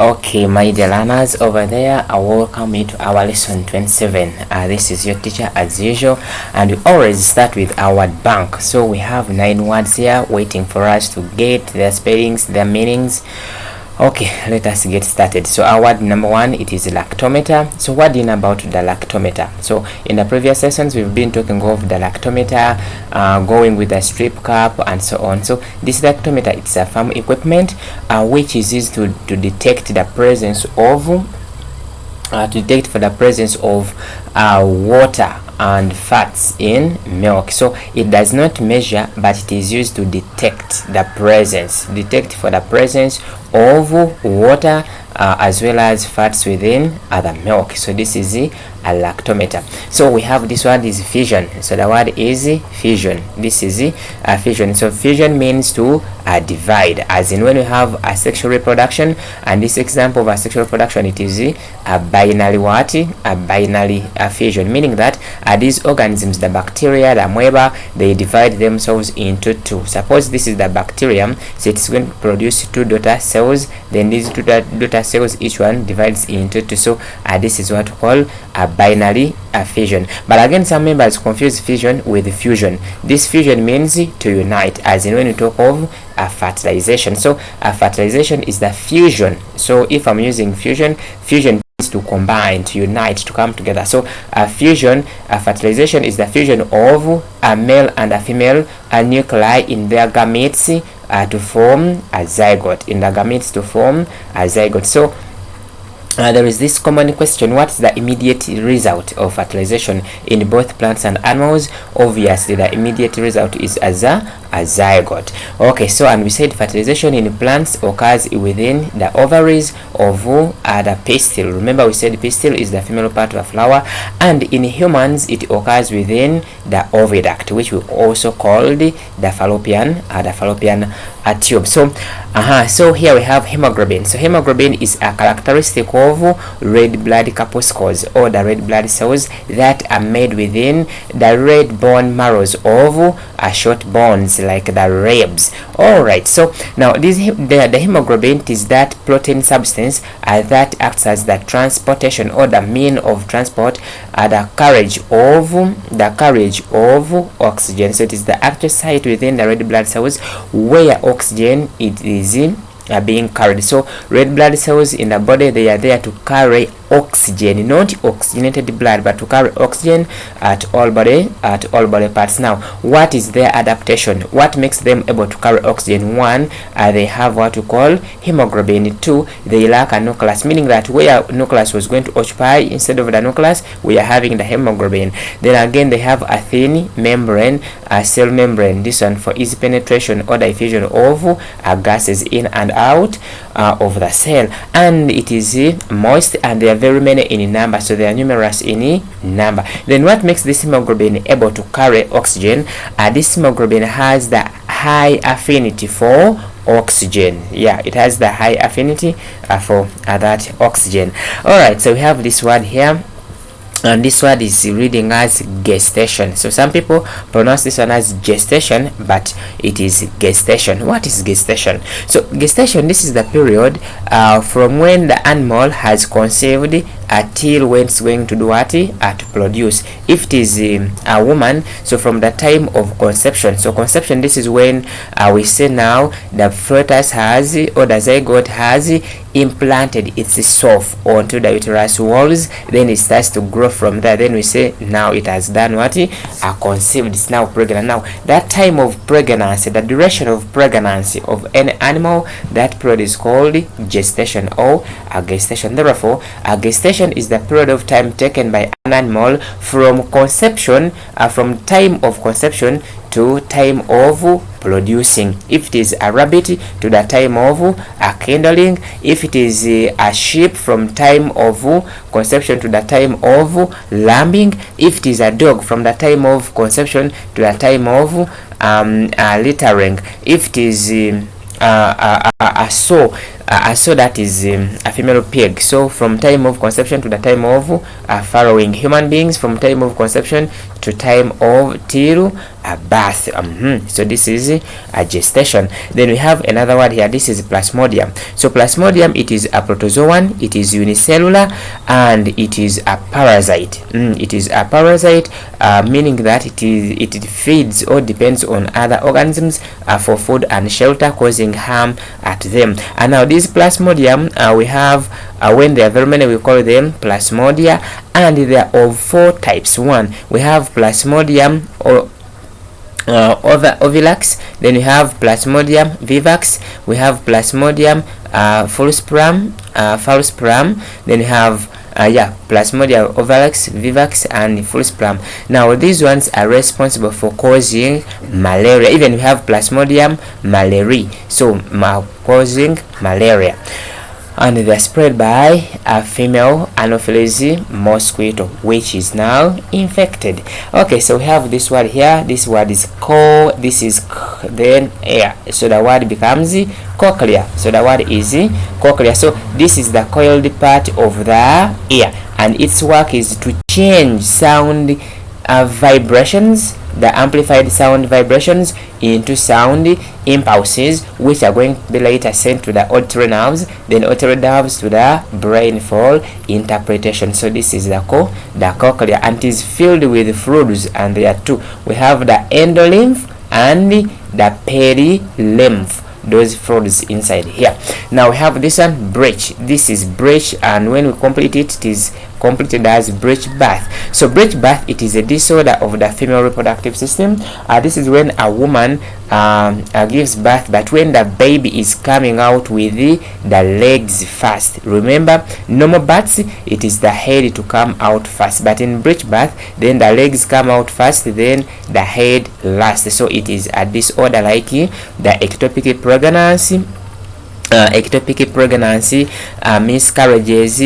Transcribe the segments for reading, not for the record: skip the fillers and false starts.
Okay, my dear learners over there, I welcome you to our lesson 27. This is your teacher as usual, and we always start with our word bank. So we have 9 words here waiting for us to get their spellings, their meanings. Okay, let us get started. So our word number 1, it is lactometer. So what do you know about the lactometer? So in the previous lessons, we've been talking of the lactometer, going with the strip cup and so on. So this lactometer, it's a farm equipment which is used to detect the presence of water and fats in milk. So it does not measure, but it is used to detect for the presence of water as well as fats within the milk. So this is a lactometer. So we have this word is fission. So the word is fission. This is a fission. So fission means to divide, as in when we have asexual reproduction, and this example of asexual reproduction, it is a binary what? A binary fission, meaning that these organisms, the bacteria, the amoeba, they divide themselves into 2. Suppose this is the bacterium, so it's going to produce 2 daughter cells, then these 2 daughter cells, each one divides into 2. So this is what we call a binary fission. But again, some members confuse fission with fusion. This fusion means to unite, as in when you talk of fertilization. So fertilization is the fusion. So if I'm using fusion means to combine, to unite, to come together. So fertilization is the fusion of a male and a female nuclei in their gametes to form a zygote. So there is this common question: what is the immediate result of fertilization in both plants and animals? Obviously, the immediate result is as a zygote. Okay, so and we said fertilization in plants occurs within the ovaries of the pistil. Remember, we said pistil is the female part of a flower, and in humans it occurs within the oviduct, which we also called the fallopian tube. So so here we have hemoglobin. So hemoglobin is a characteristic of red blood corpuscles, or the red blood cells that are made within the red bone marrows of short bones like the ribs. All right, so now the hemoglobin is that protein substance that acts as the transportation, or the mean of transport, the carriage of oxygen. So it is the actual site within the red blood cells where oxygen is being carried. So red blood cells in the body, they are there to carry oxygen, not oxygenated blood, but to carry oxygen at all body parts. Now, what is their adaptation? What makes them able to carry oxygen? 1, they have what we call hemoglobin. 2, they lack a nucleus, meaning that where nucleus was going to occupy, instead of the nucleus, we are having the hemoglobin. Then again, they have a thin membrane, a cell membrane, this one for easy penetration or diffusion of gases in and out of the cell, and it is moist, and they are very many in number, so they are numerous in number. Then what makes this hemoglobin able to carry oxygen? This hemoglobin has the high affinity for oxygen. Yeah, it has the high affinity for that oxygen. All right, so we have this word here, and this word is reading as gestation. So some people pronounce this one as gestation, but it is gestation. What is gestation? So gestation, this is the period from when the animal has conceived until when it's going to do what? To produce. If it is a woman, so from the time of conception. So conception, this is when we say now the fetus has, or the zygote has implanted itself onto the uterus walls, then it starts to grow from there. Then we say now it has done what? Conceived. It's now pregnant. Now that time of pregnancy, the duration of pregnancy of any animal, that period is called gestation or gestation. Therefore, gestation is the period of time taken by an animal from conception, from time of conception to time of producing. If it is a rabbit, to the time of kindling. If it is a sheep, from time of conception to the time of lambing. If it is a dog, from the time of conception to the time of littering. If it is a sow, so that is a female pig. So from time of conception to the time of following human beings, from time of conception to time of till birth. So this is a gestation. Then we have another word here. This is Plasmodium. So Plasmodium, it is a protozoan, it is unicellular, and it is a parasite. It is a parasite, meaning that it feeds or depends on other organisms for food and shelter, causing harm at them. And now this Plasmodium, we have when they are very many, we call them Plasmodia, and they are of 4 types. One, we have Plasmodium ovilax, then we have Plasmodium vivax, we have Plasmodium falciparum, then we have Plasmodium ovilax, vivax, and falciparum. Now these ones are responsible for causing malaria. Even we have Plasmodium malariae, so causing malaria, and they are spread by a female Anopheles mosquito, which is now infected. Okay, so we have this word here. This word is co, this is then air, so the word becomes cochlea. So the word is cochlea. So this is the coiled part of the ear, and its work is to change sound vibrations, the amplified sound vibrations, into sound impulses, which are going to be later sent to the auditory nerves, then auditory nerves to the brain for interpretation. So this is the cochlea, and it is filled with fluids, and there are 2. We have the endolymph and the perilymph, those fluids inside here. Now we have this one, breech. This is breech, and when we complete it, it is completed as breech birth. So breech birth, it is a disorder of the female reproductive system. This is when a woman gives birth, but when the baby is coming out with the legs first. Remember, normal births, it is the head to come out first, but in breech birth, then the legs come out first, then the head last. So it is a disorder like the ectopic pregnancy, miscarriages,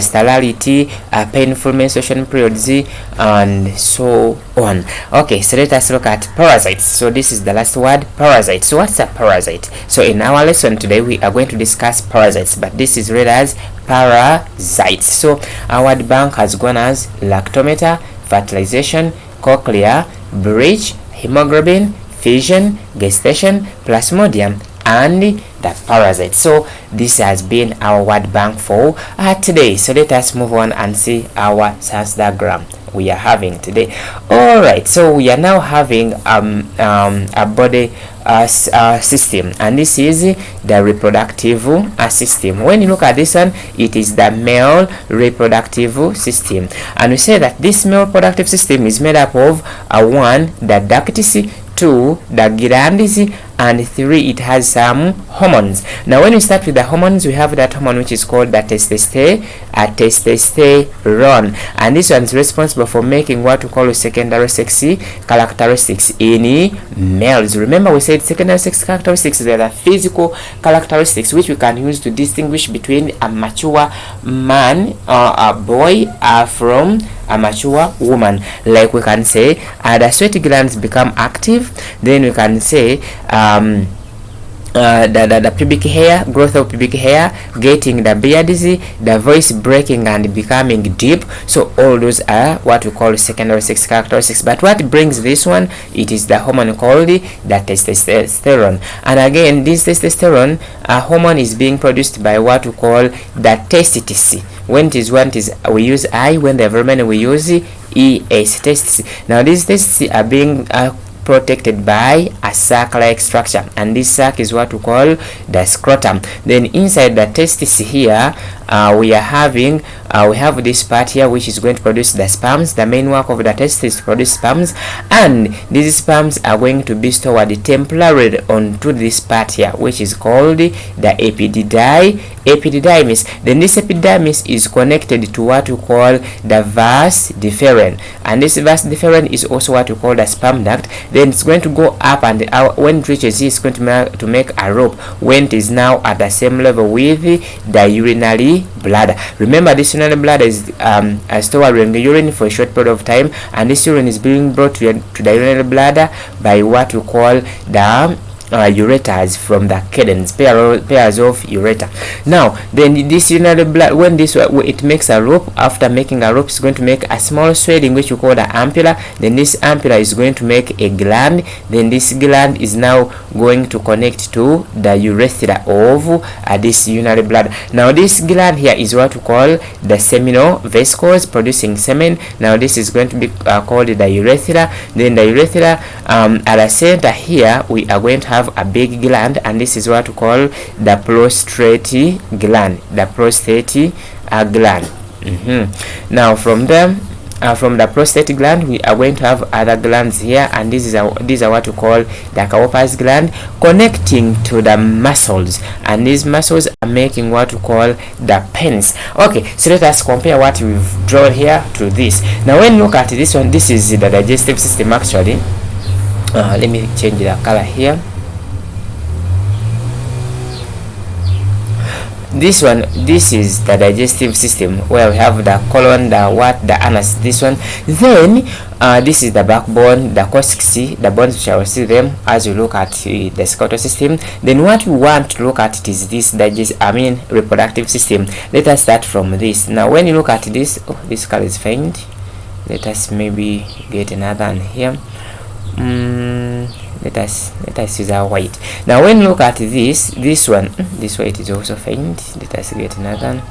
sterility, painful menstruation periods, and so on. Okay, so let us look at parasites. So this is the last word, parasite. So what's a parasite? So in our lesson today, we are going to discuss parasites, but this is read as parasites. So our word bank has gone as lactometer, fertilization, cochlea, breech, hemoglobin, fission, gestation, plasmodium, and the parasite. So this has been our word bank for today. So let us move on and see our science diagram we are having today. All right, so we are now having a body system, and this is the reproductive system. When you look at this one, it is the male reproductive system, and we say that this male reproductive system is made up of 1, the ducts, 2, the glands, and 3, it has some hormones. Now when we start with the hormones, we have that hormone which is called the testosterone, and this one is responsible for making what we call secondary sex characteristics in males. Remember, we said secondary sex characteristics, they are the physical characteristics which we can use to distinguish between a mature man or a boy from a mature woman. Like we can say the sweat glands become active, then we can say the pubic hair, growth of pubic hair, getting the beards, the voice breaking and becoming deep. So all those are what we call secondary sex characteristics. But what brings this one, it is the hormone called the testosterone. And again, this testosterone hormone is being produced by what we call the testes. When it is one, it is we use I. When there are very many, we use ES, testes. Now these testes are being protected by a sac-like structure, and this sac is what we call the scrotum. Then inside the testis here, we have this part here which is going to produce the sperms. The main work of the testis is to produce sperms, and these sperms are going to be stored temporarily onto this part here, which is called the epididymis. Then this epididymis is connected to what we call the vas deferens, and this vas deferens is also what we call the sperm duct. Then it's going to go up, and when it reaches here, it's going to make a rope when it is now at the same level with the urinary bladder. Remember, this urinary bladder is storing urine for a short period of time, and this urine is being brought to the urinary bladder by what we call the ureters from the cadens, pairs of ureter. Now then this urinary bladder, when this it makes a rope, after making a rope it's going to make a small swelling which we call the ampulla. Then this ampulla is going to make a gland. Then this gland is now going to connect to the urethra of this urinary bladder. Now this gland here is what we call the seminal vesicles, producing semen. Now this is going to be called the urethra. Then the urethra, at the center here we are going to have a big gland, and this is what we call the prostrate gland, the prostate gland. Now from them, from the prostate gland we are going to have other glands here, and these are what we call the Cowper's gland, connecting to the muscles, and these muscles are making what we call the penis. Okay, so let us compare what we've drawn here to this. Now when you look at this one, this is the digestive system actually. Let me change the color here. This one, this is the digestive system, where we have the colon, the anus, this one. Then this is the backbone, the coccyx, the bones, which I will see them as we look at the skeletal system. Then what we want to look at is this reproductive system. Let us start from this. Now when you look at this, this color is faint. Let us maybe get another one here. Let us use our white. Now when you look at this one, this white is also faint. Let us get another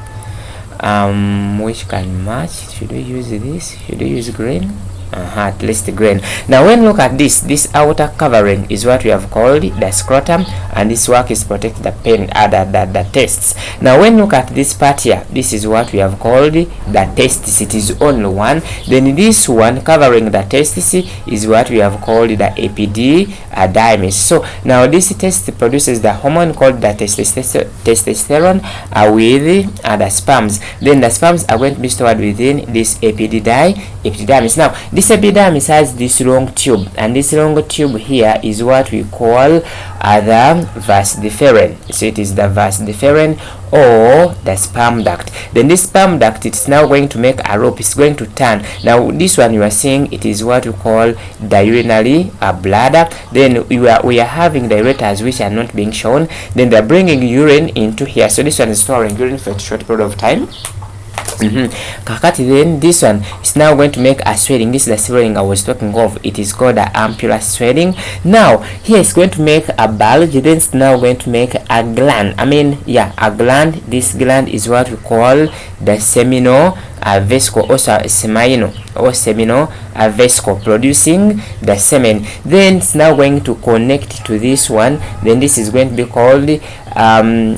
one which can match. Should we use this? Should we use green? At least the green. Now when you look at this outer covering is what we have called the scrotum, and this work is protect the the testes. Now when you look at this part here, this is what we have called the testis. It is only one. Then this one covering the testis is what we have called the epididymis. So now this test produces the hormone called the testosterone with the sperms. Then the sperms are going to be stored within this epididymis. Now this epididymis has this long tube, and this long tube here is what we call the vas deferens. So it is the vas deferens or the sperm duct. Then this sperm duct, it's now going to make a rope. It's going to turn. Now this one you are seeing, it is what we call the urinary bladder. Then we are having the ureters which are not being shown. Then they're bringing urine into here. So this one is storing urine for a short period of time. Kakati, then this one is now going to make a swelling. This is the swelling I was talking of. It is called the ampular swelling. Now here it's going to make a bulge. Then it's now going to make a gland. A gland. This gland is what we call the seminal vesicle, also seminal vesicle, producing the semen. Then it's now going to connect to this one. Then this is going to be called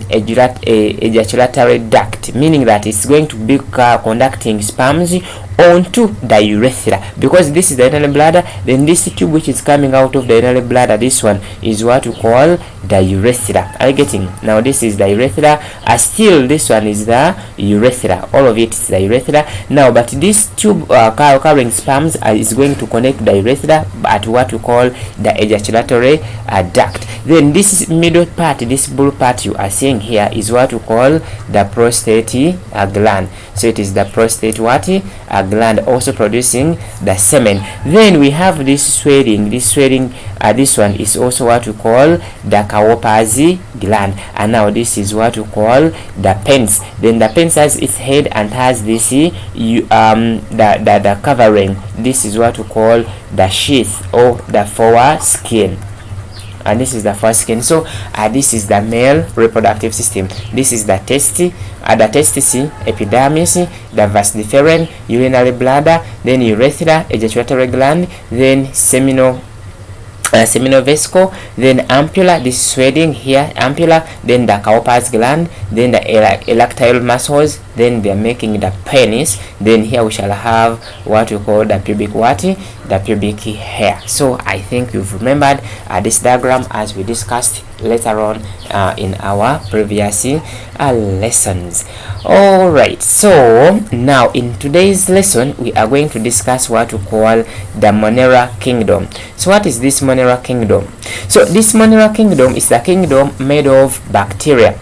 ejaculatory duct, meaning that it's going to be conducting sperms onto the urethra, because this is the urinary bladder. Then this tube which is coming out of the urinary bladder, this one is what we call the urethra. Are you getting? Now this is the urethra. Still this one is the urethra. All of it is the urethra. Now but this tube carrying sperms is going to connect the urethra at what we call the ejaculatory duct. Then this middle part, this blue part you are seeing here, is what we call the prostate gland. So it is the prostate gland, also producing the semen. Then we have this swelling. This one is also what we call the Cowper's gland. And now this is what we call the penis. Then the penis has its head and has this the covering. This is what we call the sheath or the foreskin. And this is the foreskin. So this is the male reproductive system. This is the testis, epidermis, the vas deferens, urinary bladder, then urethra, ejaculatory gland, then seminal vesicle, then ampulla, this swelling here, ampulla, then the Cowper's gland, then the erectile muscles, then they are making the penis. Then here we shall have what we call the pubic hair. So I think you've remembered this diagram as we discussed later on in our previous lessons. Alright, so now in today's lesson we are going to discuss what we call the Monera kingdom. So what is this Monera kingdom? So this Monera kingdom is the kingdom made of bacteria.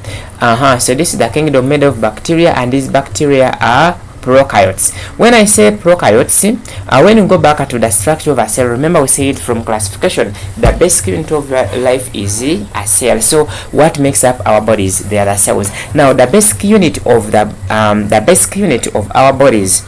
So this is the kingdom made of bacteria, and these bacteria are prokaryotes. When I say prokaryotes, when you go back to the structure of a cell, remember we said from classification the basic unit of life is a cell. So what makes up our bodies? They are the cells. Now the basic unit of our bodies,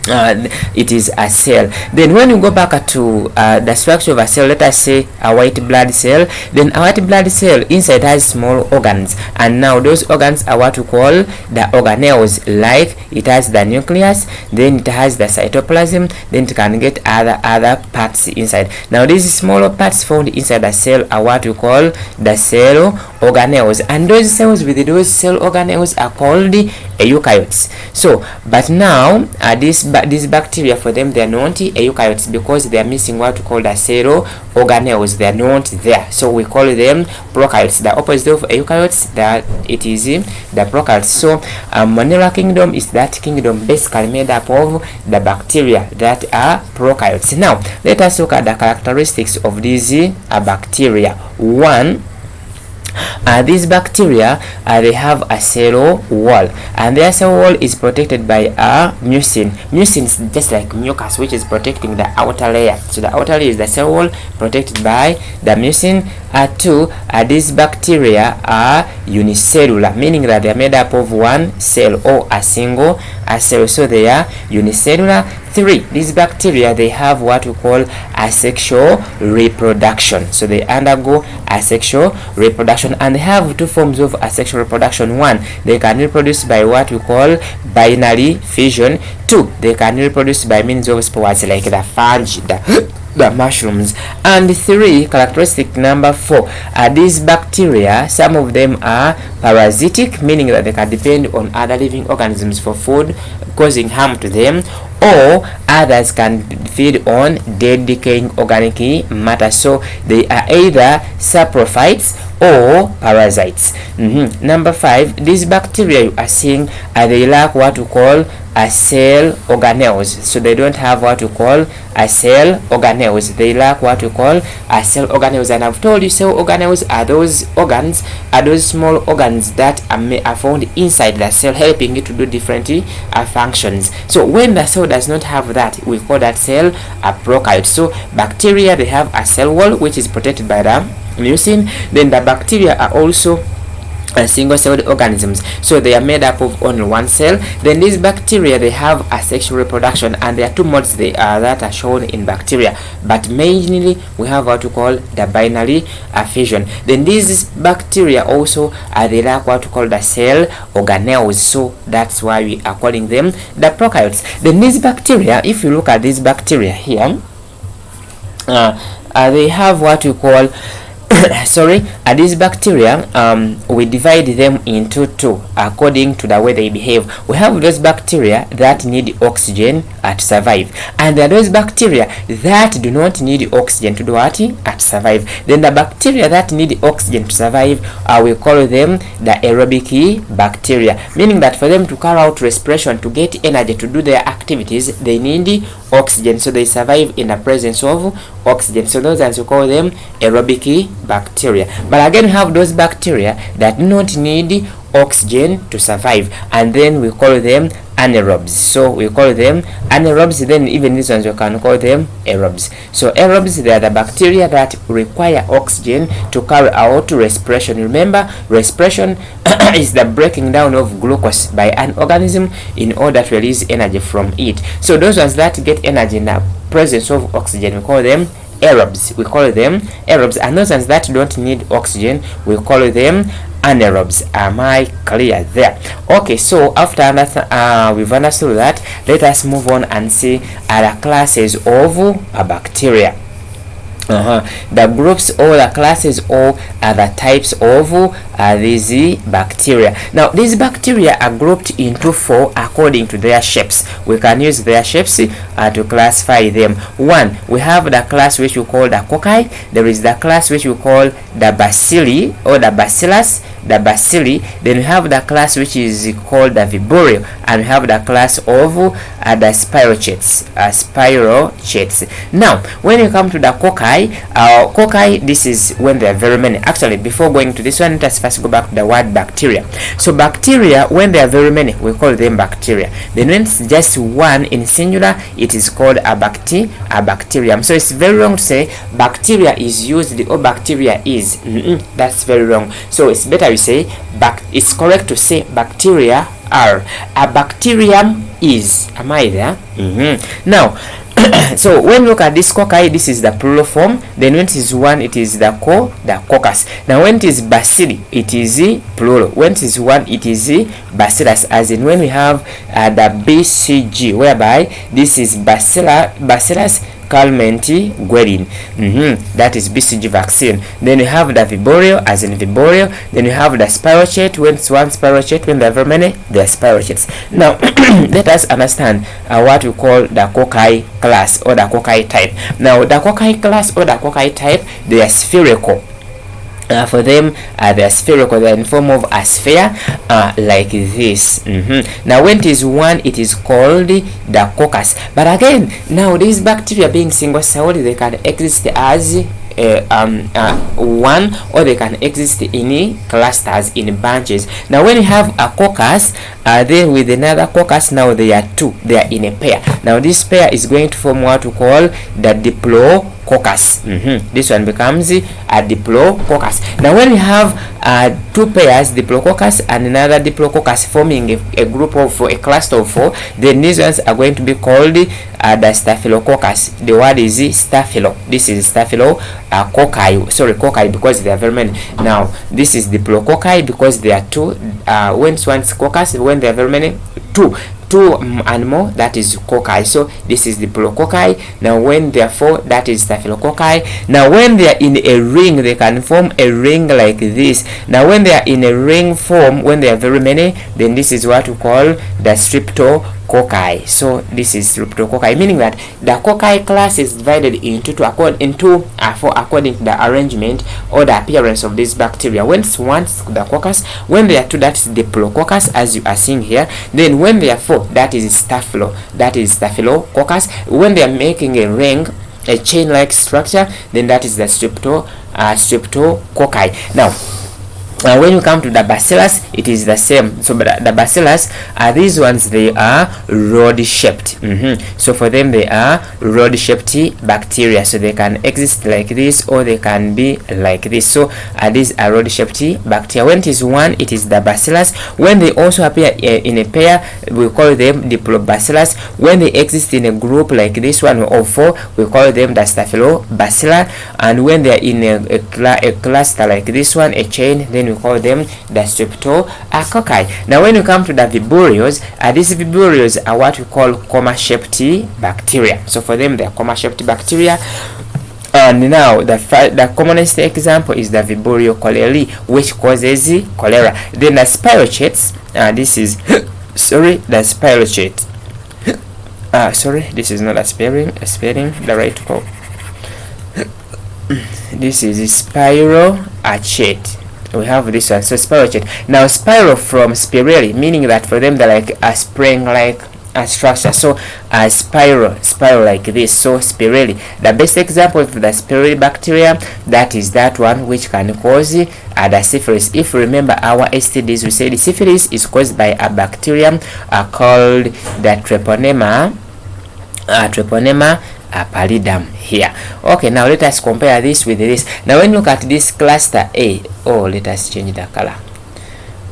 it is a cell. Then when you go back to the structure of a cell, let us say a white blood cell, then a white blood cell inside has small organs, and now those organs are what we call the organelles. Like it has the nucleus, then it has the cytoplasm, then it can get other parts inside. Now these smaller parts found inside the cell are what we call the cell organelles, and those cells with those cell organelles are called eukaryotes. So but now these bacteria, for them they are not eukaryotes because they are missing what we call the cell organelles. They are not there, so we call them prokaryotes. The opposite of eukaryotes, that it is the prokaryotes. So Monera kingdom is that kingdom basically made up of the bacteria that are prokaryotes. Now let us look at the characteristics of these bacteria. One, these bacteria, they have a cell wall, and their cell wall is protected by a mucin. Mucin is just like mucus, which is protecting the outer layer. So the outer layer is the cell wall protected by the mucin. Two, these bacteria are unicellular, meaning that they are made up of one cell or a single cell, so they are unicellular. Three, these bacteria, they have what we call asexual reproduction, so they undergo asexual reproduction, and they have two forms of asexual reproduction. One, they can reproduce by what we call binary fission. Two, they can reproduce by means of spores like the fungi, the mushrooms. And three, characteristic number four, these bacteria, some of them are parasitic, meaning that they can depend on other living organisms for food, causing harm to them, or others can feed on dead decaying organic matter. So they are either saprophytes or parasites. Number five, these bacteria you are seeing, they lack what we call a cell organelles. So they don't have what we call a cell organelles. They lack what we call a cell organelles. And I've told you cell organelles are those organs, are those small organs that are found inside the cell, helping it to do different functions. So when the cell does not have that, we call that cell a prokaryote. So bacteria, they have a cell wall which is protected by the mucin. Then the bacteria are also single-celled organisms, so they are made up of only one cell. Then these bacteria, they have asexual reproduction, and there are two modes that are shown in bacteria, but mainly we have what we call the binary fission. Then these bacteria also they lack what we call the cell organelles, so that's why we are calling them the prokaryotes. Then these bacteria, if you look at these bacteria here, they have what we call these bacteria, we divide them into two according to the way they behave. We have those bacteria that need oxygen to survive, and there are those bacteria that do not need oxygen to do what? To survive. Then the bacteria that need oxygen to survive, we call them the aerobic bacteria, meaning that for them to carry out respiration, to get energy to do their activities, they need oxygen, so they survive in the presence of oxygen. So those as we call them aerobic bacteria. But again, we have those bacteria that do not need oxygen to survive, and then we call them anaerobes. So we call them anaerobes. Then even these ones we can call them aerobes. So aerobes, they are the bacteria that require oxygen to carry out respiration. Remember, respiration is the breaking down of glucose by an organism in order to release energy from it. So those ones that get energy in the presence of oxygen, we call them aerobes. We call them aerobes. And those ones that don't need oxygen, we call them anaerobes. Am I clear there? Okay, so after we've understood that, let us move on and see other classes of bacteria. The groups or the classes or the types of these bacteria. Now these bacteria are grouped into four according to their shapes. We can use their shapes to classify them. One, we have the class which we call the cocci. There is the class which we call the bacilli or the bacillus. the bacilli. Then we have the class which is called the vibrio, and we have the class of the spirochetes. Now when you come to the cocci, this is when there are very many. Actually, before going to this one, let us first go back to the word bacteria. So bacteria, when there are very many, we call them bacteria. Then when it's just one in singular, it is called a bacterium. So it's very wrong to say bacteria is used or bacteria is. That's very wrong. So it's better we say it's correct to say bacteria are. A bacterium is. Am I there? Now so when you look at this cocci, this is the plural form. Then when it is one, it is the coccus. Now when it is bacilli, it is plural. When it is one, it is bacillus, as in when we have the BCG, whereby this is Bacillus calmette guerin. That is BCG vaccine. Then you have the vibrio, as in vibrio. Then you have the spirochete. When it's one spirochete, when there are very many, they are spirochetes. Now let us understand what we call the cocci class or the cocci type. Now the cocci class or the cocci type, they are spherical. For them, they are spherical. They are in form of a sphere, like this. Now when it is one, it is called the coccus. But again, now these bacteria being single-celled, they can exist as one, or they can exist in clusters, in bunches. Now when you have a coccus, then with another coccus, now they are two, they are in a pair. Now this pair is going to form what we call the diplococcus. This one becomes a diplococcus. Now when we have two pairs, diplococcus and another diplococcus, forming a group of four, a cluster of four, then these ones are going to be called the staphylococcus. The word is staphylo. This is staphylococci. Sorry, cocci, because there are very many. Now this is diplococci because there are two. When one's coccus, when there are very many, two and more, that is cocci. So this is diplococci. Now when there are four, that is staphylococci. Now when they are in a ring, they can form a ring like this. Now when they are in a ring form, when they are very many, then this is what we call the streptococci. So this is streptococci, meaning that the cocci class is divided into two according to the arrangement or the appearance of this bacteria. When it's one, the coccus. When there are two, that is diplococcus, as you are seeing here. Then when there are four, that is staphylococcus. When they are making a ring, a chain-like structure, then that is the streptococci. Now when you come to the bacillus, it is the same. So but the bacillus, these ones, they are rod-shaped. So for them, they are rod-shaped bacteria. So they can exist like this, or they can be like this. So these are rod-shaped bacteria. When it is one, it is the bacillus. When they also appear in a pair, we call them diplobacillus. When they exist in a group like this one of four, we call them the staphylobacilla. And when they are in a cluster like this one, a chain, then we call them the streptococci. Now when you come to the viburios, these viburios are what we call comma-shaped bacteria. So for them, they are comma-shaped bacteria. And now the commonest example is the Vibrio cholerae, which causes cholera. Then the spirochetes, this is sorry, the spirochete. Sorry, this is not a spelling the right call. This is spirochete. We have this one, so spirochete. Now spiral from spirally, meaning that for them they're like a spring-like structure. So spiral like this. So spirally, the best example of the spirally bacteria, that is that one which can cause the syphilis. If you remember our STDs, we said syphilis is caused by a bacterium called the treponema pallidum here. Okay, now let us compare this with this. Now when you look at this cluster A, let us change the color.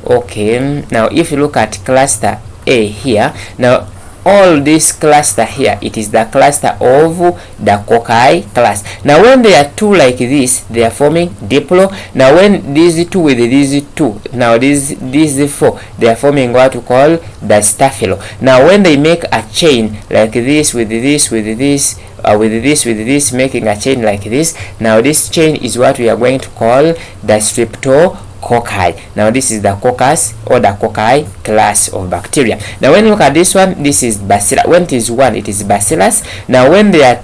Okay, now if you look at cluster A here, now all this cluster here, it is the cluster of the cocci class. Now when they are two like this, they are forming diplo. Now when these two with these two, now these four, they are forming what we call the staphylo. Now when they make a chain like this with this with this, making a chain like this, now this chain is what we are going to call the streptococci. Now this is the coccus or the cocci class of bacteria. Now when you look at this one, this is bacillus. When it is one, it is bacillus. Now when there are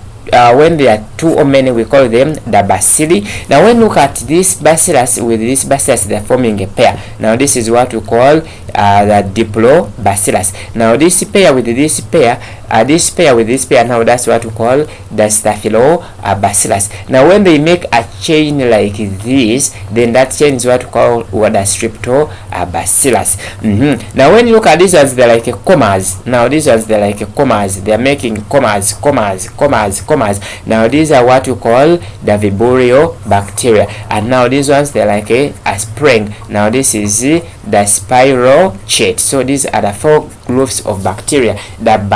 when there are two or many, we call them the bacilli. Now when you look at this bacillus with this bacillus, they're forming a pair. Now this is what we call the diplobacillus. Now this pair with this pair, with this pair, now that's what we call the Staphylococcilus. Now when they make a chain like this, then that chain is what we call the Streptobacillus. Now when you look at these ones, they're like commas. Now these ones, they're like commas. They're making commas. Now these are what we call the Vibrio bacteria. And now these ones, they're like a spring. Now this is the spirochete. So these are the 4 groups of bacteria. And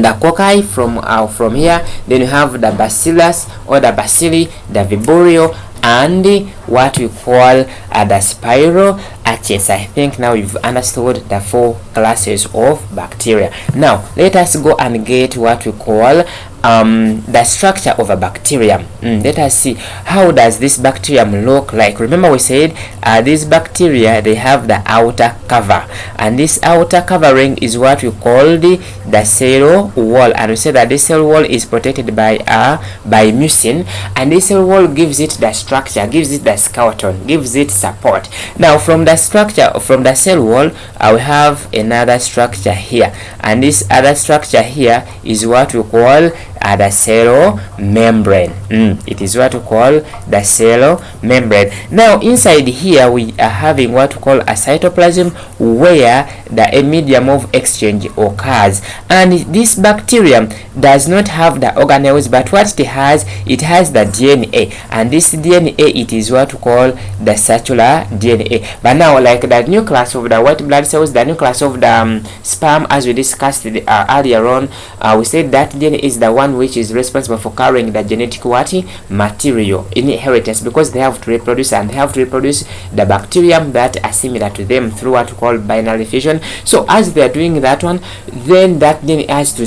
the cocci from here. Then you have the bacillus or the bacilli, the vibrio, and what we call the spirochetes. I think now you've understood the 4 classes of bacteria. Now let us go and get what we call the structure of a bacterium. Let us see, how does this bacterium look like? Remember we said these bacteria, they have the outer cover, and this outer covering is what we call the cell wall, and we say that this cell wall is protected by mucin, and this cell wall gives it the structure, gives it the skeleton, gives it support. Now from the structure, from the cell wall, we have another structure here, and this other structure here is what we call the cell membrane. It is what we call the cell membrane. Now inside here we are having what we call a cytoplasm, where the medium of exchange occurs, and this bacterium does not have the organelles, but what it has the DNA, and this DNA, it is what we call the circular DNA. But now, like the nucleus of the white blood cells, the nucleus of the sperm, as we discussed earlier on, we said that DNA is the one which is responsible for carrying the genetic material in inheritance, because they have to reproduce, and they have to reproduce the bacterium that are similar to them through what we call binary fission. So as they are doing that one, then that DNA has to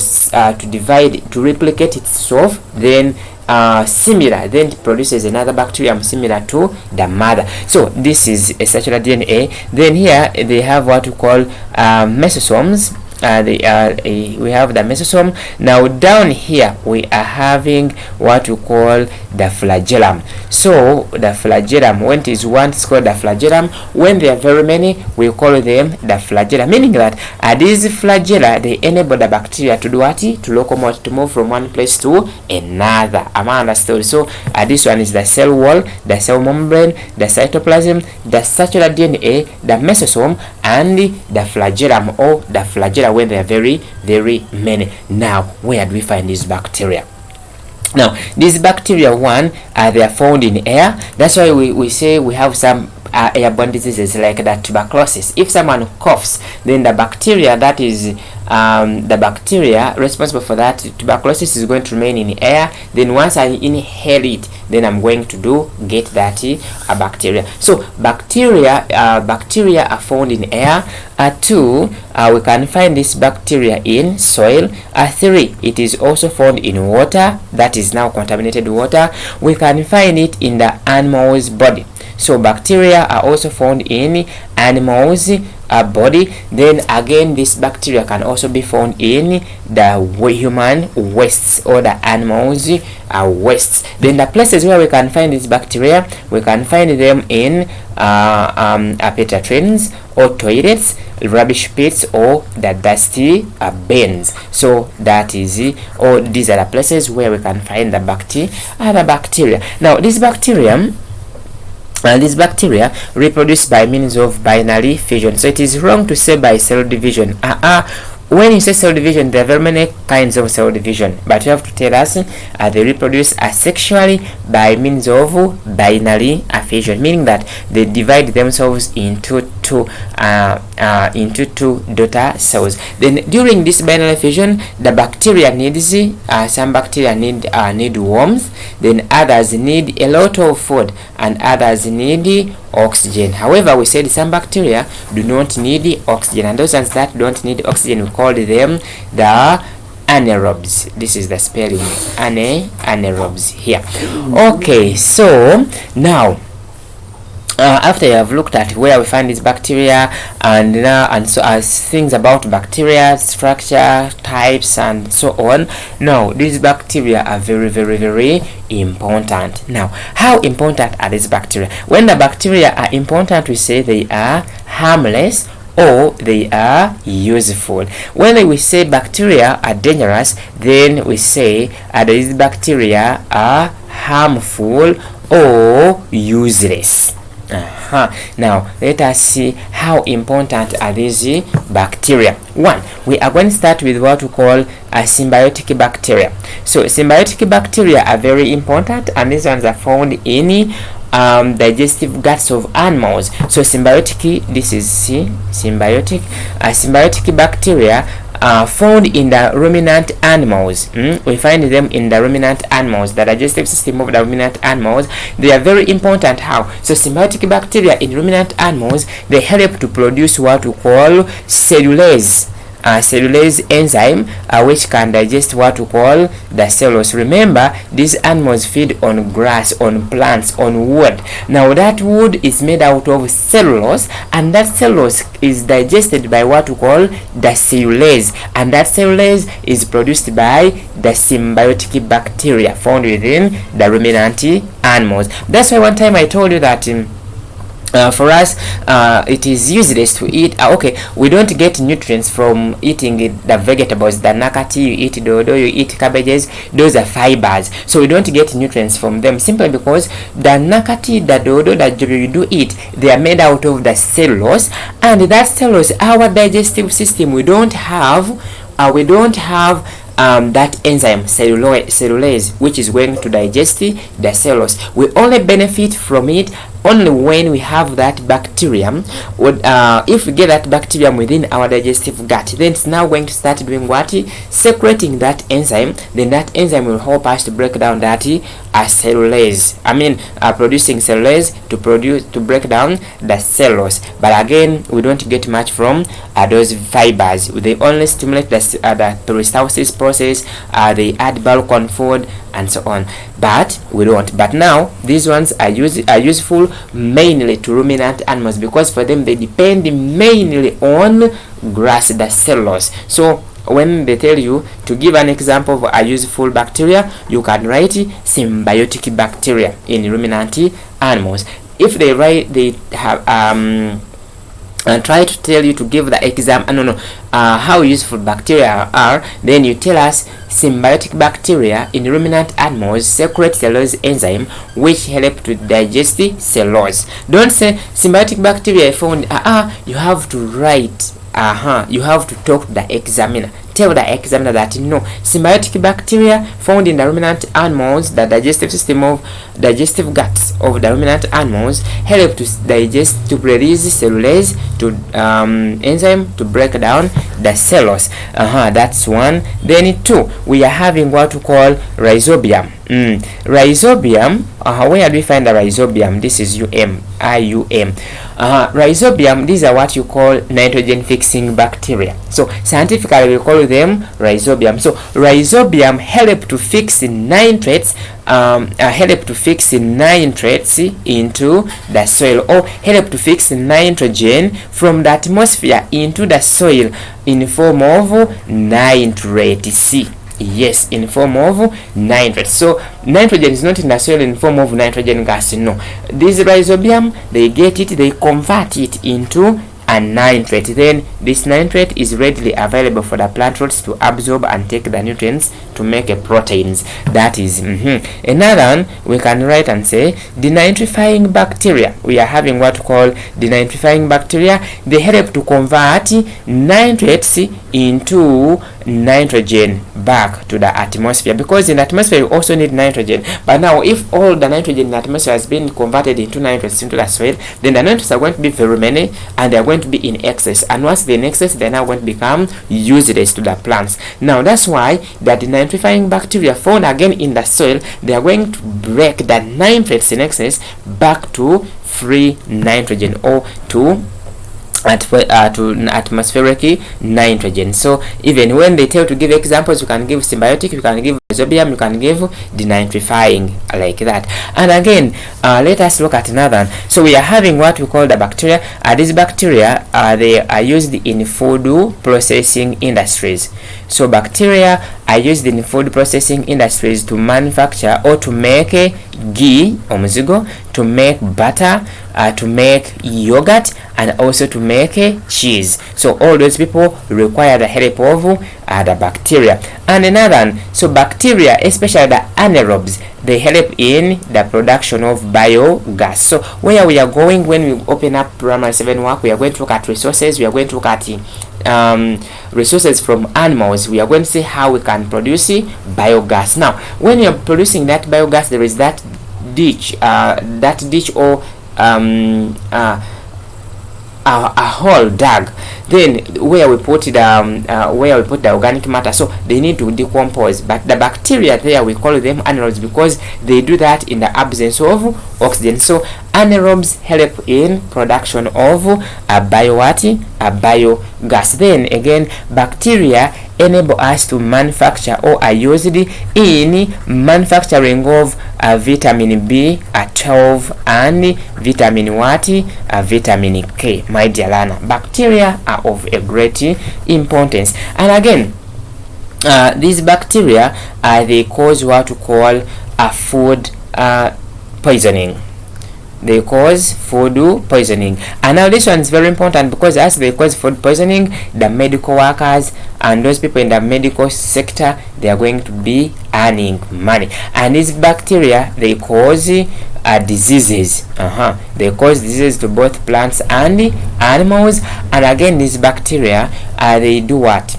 divide, to replicate itself, then then produces another bacterium similar to the mother. So this is a circular DNA. Then here they have what we call mesosomes. We have the mesosome. Now down here we are having what we call the flagellum. So the flagellum, when it is one, it's called the flagellum. When there are very many, we call them the flagella, meaning that these flagella, they enable the bacteria to do what? To locomote, to move from one place to another. Am I understood? So this one is the cell wall, the cell membrane, the cytoplasm, the circular DNA, the mesosome, and the flagellum, or the flagella, when they are very, very many. Now where do we find these bacteria? Now these bacteria, one, they are found in air. That's why we say we have some airborne diseases like that tuberculosis. If someone coughs, then the bacteria that is the bacteria responsible for that tuberculosis is going to remain in air. Then once I inhale it, then I'm going to get that bacteria. So bacteria are found in air. 2, we can find this bacteria in soil. 3, it is also found in water, that is now contaminated water. We can find it in the animal's body. So bacteria are also found in animals' body. Then again, this bacteria can also be found in the human wastes or the animals' wastes. Then the places where we can find this bacteria, we can find them in petri trains or toilets, rubbish pits, or the dusty bins. So that is or these are the places where we can find the bacteria. Now this bacteria reproduce by means of binary fission. So it is wrong to say by cell division. When you say cell division, there are very many kinds of cell division, but you have to tell us they reproduce asexually by means of binary fission, meaning that they divide themselves into two daughter cells. Then during this binary fission, the bacteria needs some bacteria need warmth, then others need a lot of food, and others need oxygen. However, we said some bacteria do not need oxygen, and those ones that don't need oxygen, we call them the anaerobes. This is the spelling, anaerobes here. Okay, so now after you have looked at where we find these bacteria and so as things about bacteria structure, types, and so on, now these bacteria are very, very, very important. Now, how important are these bacteria? When the bacteria are important, we say they are harmless or they are useful. When we say bacteria are dangerous, then we say these bacteria are harmful or useless. Now let us see how important are these bacteria. One, we are going to start with what we call a symbiotic bacteria. So symbiotic bacteria are very important, and these ones are found in digestive guts of animals. So symbiotic, this is symbiotic. Symbiotic bacteria are found in the ruminant animals. We find them in the ruminant animals, the digestive system of the ruminant animals. They are very important. How? So symbiotic bacteria in ruminant animals, they help to produce what we call cellulase. Cellulase enzyme, which can digest what we call the cellulose. Remember, these animals feed on grass, on plants, on wood. Now that wood is made out of cellulose, and that cellulose is digested by what we call the cellulase, and that cellulase is produced by the symbiotic bacteria found within the ruminant animals. That's why one time I told you that for us it is useless to eat okay, we don't get nutrients from eating the vegetables, the nakati, you eat dodo, you eat cabbages, those are fibers, so we don't get nutrients from them simply because the nakati, the dodo, the jojo you do eat, they are made out of the cellulose, and that cellulose, our digestive system, we don't have that enzyme cellulase, which is going to digest the cellulose. We only benefit from it only when we have that bacterium. If we get that bacterium within our digestive gut, then it's now going to start doing what? Separating that enzyme. Then that enzyme will help us to break down that cellulase. Producing cellulase to break down the cellulose. But again, we don't get much from those fibers. They only stimulate the peristalsis process. They add bulk on food and so on, but we don't. But now these ones are useful mainly to ruminant animals, because for them they depend mainly on grass, the cellulose. So when they tell you to give an example of a useful bacteria, you can write symbiotic bacteria in ruminant animals. If they have and try to tell you to give the example how useful bacteria are, then you tell us symbiotic bacteria in ruminant animals secrete cellulose enzyme which help to digest the cellulose. Don't say symbiotic bacteria found. You have to write. You have to talk to the examiner. Tell the examiner that symbiotic bacteria found in the ruminant animals, the digestive system of digestive guts of the ruminant animals, help to digest, to release cellulase to enzyme to break down the cellulose. That's one. Then two, we are having what we call rhizobium. Rhizobium, where do we find the rhizobium? This is IUM. Rhizobium, these are what you call nitrogen fixing bacteria. So scientifically we call them rhizobium. So rhizobium help to fix nitrates, into the soil, or help to fix nitrogen from the atmosphere into the soil in form of nitrate. Yes, in form of nitrate. So nitrogen is not in the soil in form of nitrogen gas. No, this rhizobium, they get it, they convert it into a nitrate. Then this nitrate is readily available for the plant roots to absorb and take the nutrients to make a proteins. That is another one. We can write and say denitrifying bacteria. We are having what we call denitrifying bacteria. They help to convert nitrates into nitrogen back to the atmosphere, because in the atmosphere you also need nitrogen. But now if all the nitrogen in the atmosphere has been converted into nitrates into the soil, then the nitrates are going to be very many and they are going to be in excess, and once they're in excess, they're now going to become useless to the plants. Now that's why the denitrifying bacteria found again in the soil, they are going to break the nitrates in excess back to free nitrogen, or to to atmospheric nitrogen. So even when they tell to give examples, you can give symbiotic, you can give Rhizobium, you can give denitrifying, like that. And again, let us look at another one. So we are having what we call the bacteria. These bacteria they are used in food processing industries. So bacteria are used in food processing industries to manufacture or to make ghee, omuzigo, to make butter, to make yogurt, and also to make cheese. So all those people require the help of the bacteria. And another one, so bacteria, especially the anaerobes, they help in the production of biogas. So where we are going when we open up primary 7 work, we are going to look at resources, we are going to look at resources from animals. We are going to see how we can produce biogas. Now when you are producing that biogas, there is that ditch or a hole dug, then where we put the organic matter. So they need to decompose, but the bacteria there, we call them anaerobes because they do that in the absence of oxygen. So anaerobes help in production of a biogas. Then again, bacteria enable us to manufacture or are used in manufacturing of vitamin B12 and vitamin vitamin K. My dear learner, bacteria are of a great importance. And again, these bacteria they cause what we call a food poisoning. They cause food poisoning. And now this one is very important because as they cause food poisoning, the medical workers and those people in the medical sector, they are going to be earning money. And these bacteria, they cause diseases. They cause diseases to both plants and animals. And again, these bacteria they do what?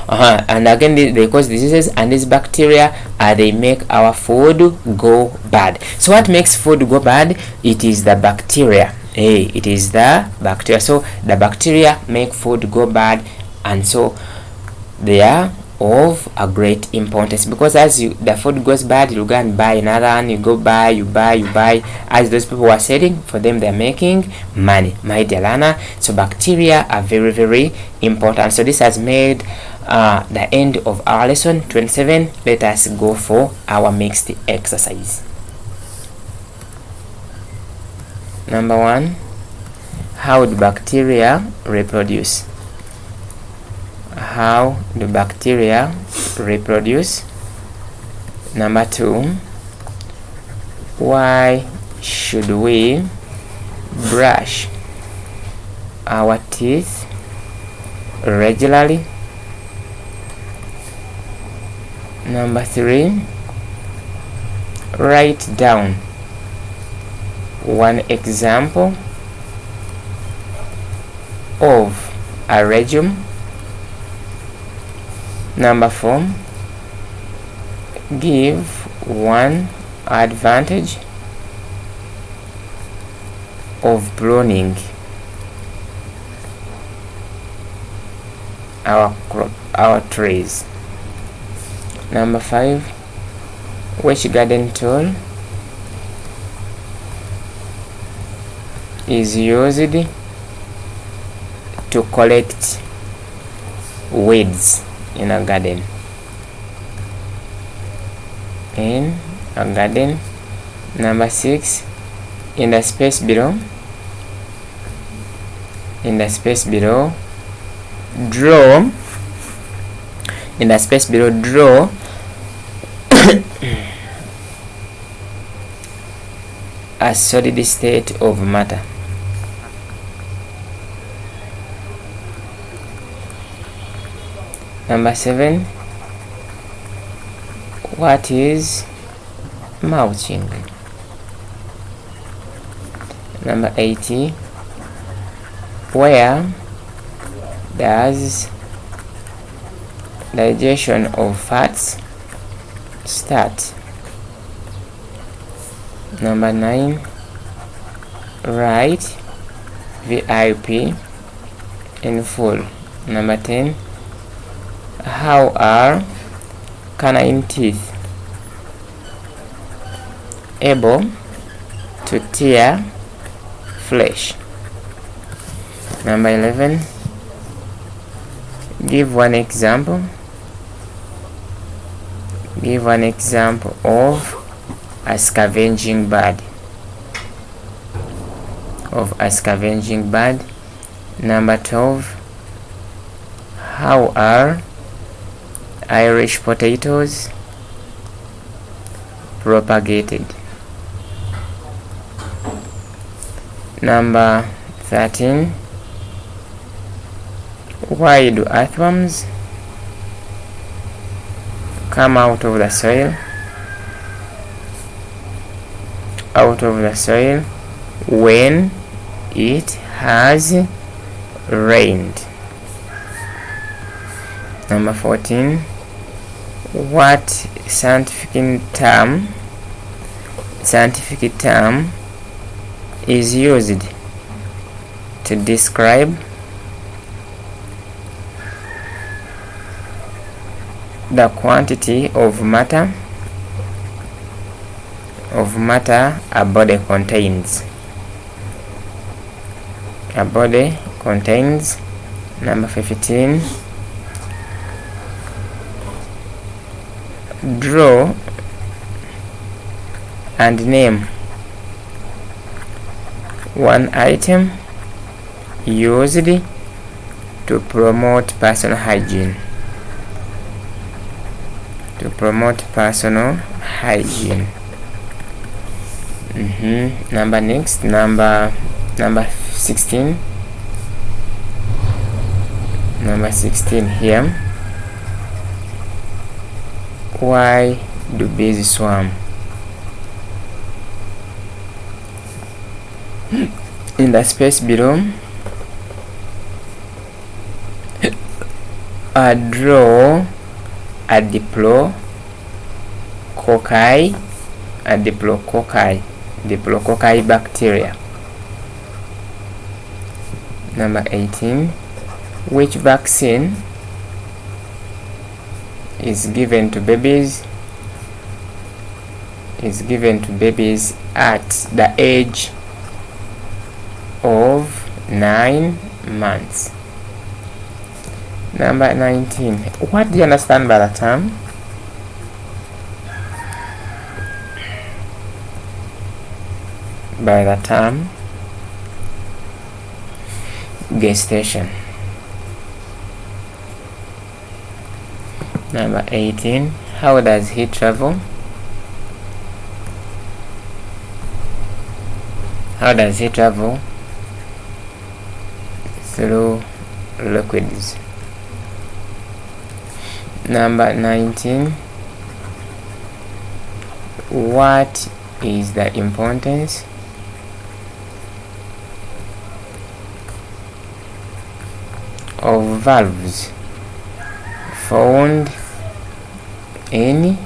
And again, they cause diseases, and these bacteria they make our food go bad. So what makes food go bad? It is the bacteria. It is the bacteria. So the bacteria make food go bad, and so they are of a great importance because as the food goes bad, you go and buy another one, you buy. As those people are selling, for them they're making money, my dear learner. So bacteria are very, very important. So this has made the end of our lesson 27. Let us go for our mixed exercise. Number 1, how do bacteria reproduce? How do bacteria reproduce? Number 2, why should we brush our teeth regularly? Number 3, write down one example of a rhizobium. Number 4, give one advantage of pruning our trees. Number 5, which garden tool is used to collect weeds in a garden? Number 6, in the space below, draw a solid state of matter. Number 7, what is mulching? Number 8, where does digestion of fats start? Number 9, write VIP in full. Number 10, how are canine teeth able to tear flesh? Number 11. Give one example. Give one example of a scavenging bird. Number 12. How are Irish potatoes propagated? Number 13. Why do earthworms come out of the soil when it has rained? Number 14. What scientific term is used to describe the quantity of matter a body contains? Number 15. Draw and name one item used to promote personal hygiene. Number 16. Number 16 here. Why do bees swarm? In the space below, draw a diplococci bacteria. Number 18. Which vaccine is given to babies at the age of 9 months? Number 19. What do you understand by the term gestation? Number 18. How does heat travel? Through liquids. Number 19. What is the importance of valves found in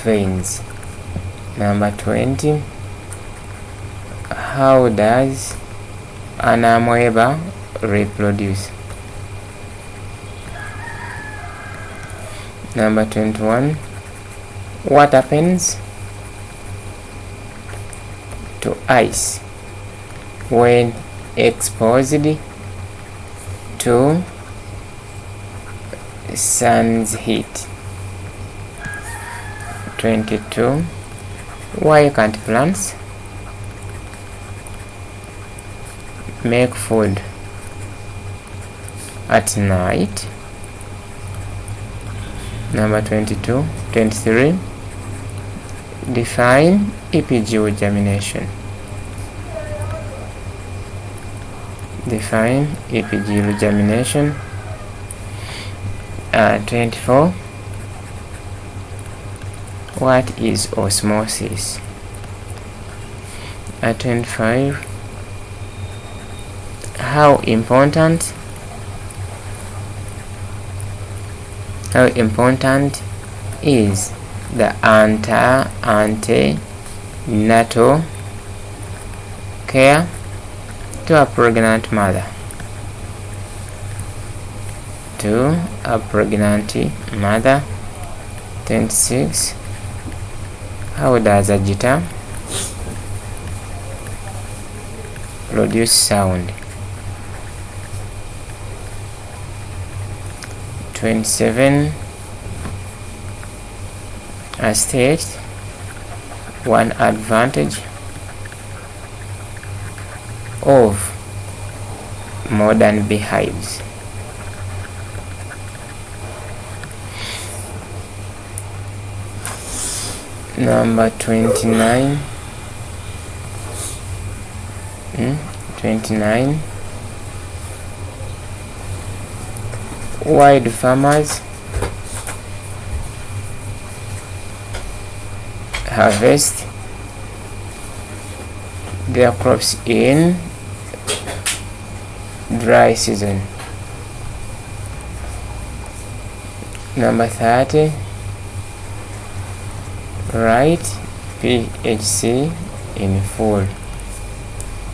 veins? Number 20. How does an amoeba reproduce? Number 21. What happens to ice when exposed to sun's heat? 22. Why can't plants make food at night? Number 23. Define epigeal germination. 24. What is osmosis? 25. How important is the antenatal care to a pregnant mother? 26. How does a guitar produce sound? 27 as stated. One advantage of modern beehives. Number 29. 29. Why do farmers harvest their crops in dry season? Number 30. Write PHC in full.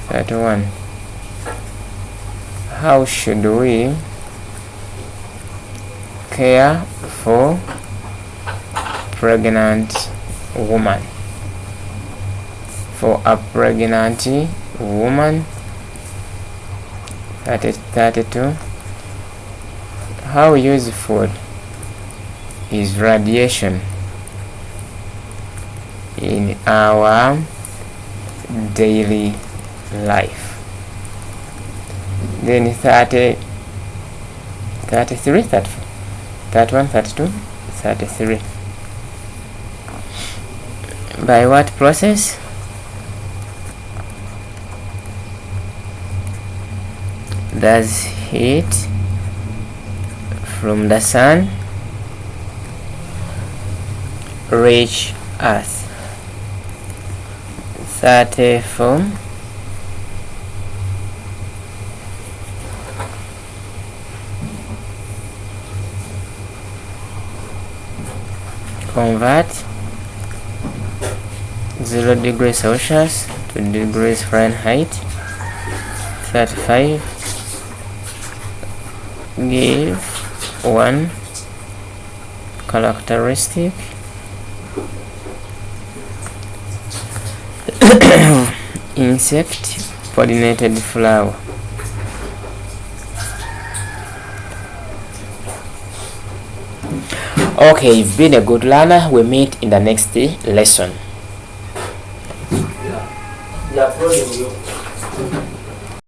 31. How should we care for pregnant woman? For a pregnant woman. 32. How useful is radiation in our daily life? Then 30, 33, 34, 31, 32, 33. By what process? Does heat from the sun reach Earth? 34. Convert 0 degrees Celsius to degrees Fahrenheit. 35. Give one characteristic insect pollinated flower. Okay, you've been a good learner. We meet in the next lesson.